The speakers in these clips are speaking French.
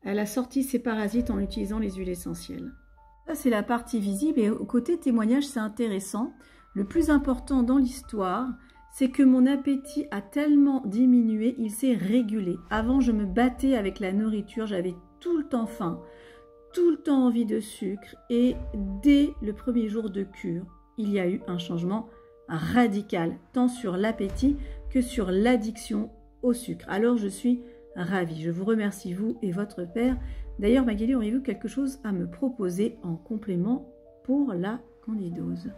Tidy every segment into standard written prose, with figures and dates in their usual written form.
Elle a sorti ses parasites en utilisant les huiles essentielles. Ça, c'est la partie visible. Et au côté témoignage, c'est intéressant. Le plus important dans l'histoire, c'est que mon appétit a tellement diminué, il s'est régulé. Avant, je me battais avec la nourriture, j'avais tout le temps faim, tout le temps envie de sucre. Et dès le premier jour de cure, il y a eu un changement radical, tant sur l'appétit que sur l'addiction au sucre. Alors, je suis ravie. Je vous remercie, vous et votre père. D'ailleurs, Magali, auriez-vous quelque chose à me proposer en complément pour la candidose?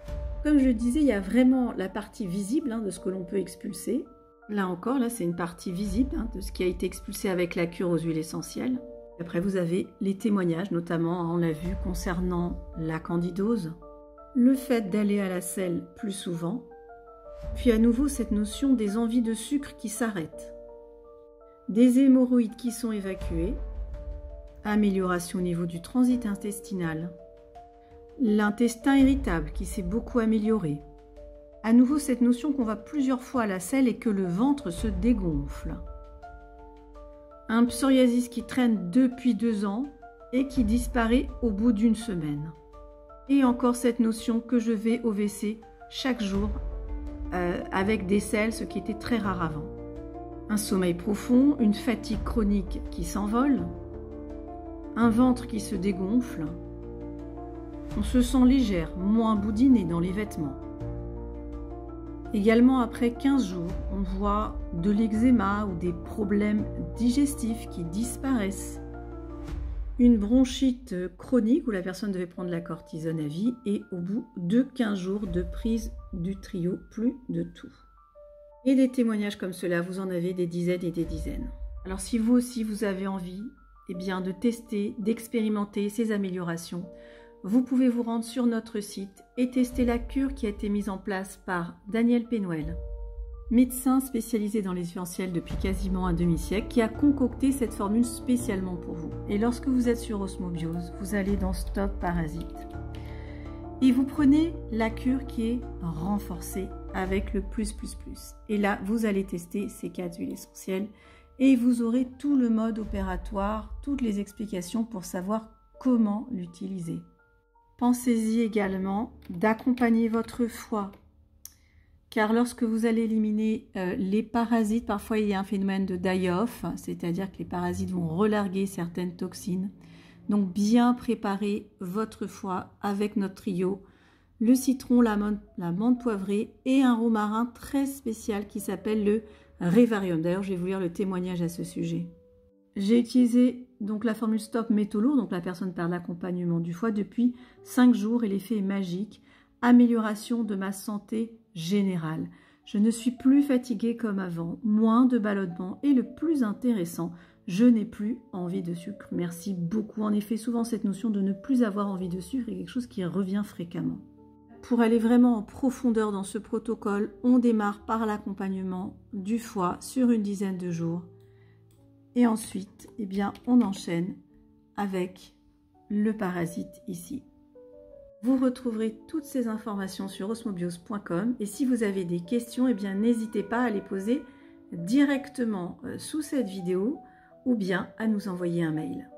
Comme je le disais, il y a vraiment la partie visible de ce que l'on peut expulser. Là encore, là, c'est une partie visible de ce qui a été expulsé avec la cure aux huiles essentielles. Après, vous avez les témoignages, notamment, on l'a vu, concernant la candidose, le fait d'aller à la selle plus souvent, puis à nouveau cette notion des envies de sucre qui s'arrêtent, des hémorroïdes qui sont évacuées, amélioration au niveau du transit intestinal, l'intestin irritable qui s'est beaucoup amélioré. À nouveau, cette notion qu'on va plusieurs fois à la selle et que le ventre se dégonfle. Un psoriasis qui traîne depuis 2 ans et qui disparaît au bout d'1 semaine. Et encore cette notion que je vais au WC chaque jour avec des selles, ce qui était très rare avant. Un sommeil profond, une fatigue chronique qui s'envole, un ventre qui se dégonfle. On se sent légère, moins boudinée dans les vêtements. Également, après 15 jours, on voit de l'eczéma ou des problèmes digestifs qui disparaissent. Une bronchite chronique où la personne devait prendre la cortisone à vie et au bout de 15 jours de prise du trio, plus de tout. Et des témoignages comme cela, vous en avez des dizaines et des dizaines. Alors si vous aussi vous avez envie de tester, d'expérimenter ces améliorations, vous pouvez vous rendre sur notre site et tester la cure qui a été mise en place par Daniel Pénouel, médecin spécialisé dans les essentiels depuis quasiment un demi-siècle, qui a concocté cette formule spécialement pour vous. Et lorsque vous êtes sur Osmobiose, vous allez dans Stop Parasite et vous prenez la cure qui est renforcée avec le plus. Et là, vous allez tester ces 4 huiles essentielles et vous aurez tout le mode opératoire, toutes les explications pour savoir comment l'utiliser. Pensez-y également d'accompagner votre foie, car lorsque vous allez éliminer les parasites, parfois il y a un phénomène de die-off, c'est-à-dire que les parasites vont relarguer certaines toxines. Donc bien préparer votre foie avec notre trio, le citron, la menthe poivrée et un romarin très spécial qui s'appelle le Revarium. D'ailleurs, je vais vous lire le témoignage à ce sujet. J'ai utilisé donc la formule Stop Métaux Lourds, donc la personne perd l'accompagnement du foie depuis 5 jours et l'effet est magique. Amélioration de ma santé générale. Je ne suis plus fatiguée comme avant, moins de ballonnement et le plus intéressant, je n'ai plus envie de sucre. Merci beaucoup. En effet, souvent cette notion de ne plus avoir envie de sucre est quelque chose qui revient fréquemment. Pour aller vraiment en profondeur dans ce protocole, on démarre par l'accompagnement du foie sur une dizaine de jours. Et ensuite, on enchaîne avec le parasite ici. Vous retrouverez toutes ces informations sur osmobiose.com et si vous avez des questions, n'hésitez pas à les poser directement sous cette vidéo ou bien à nous envoyer un mail.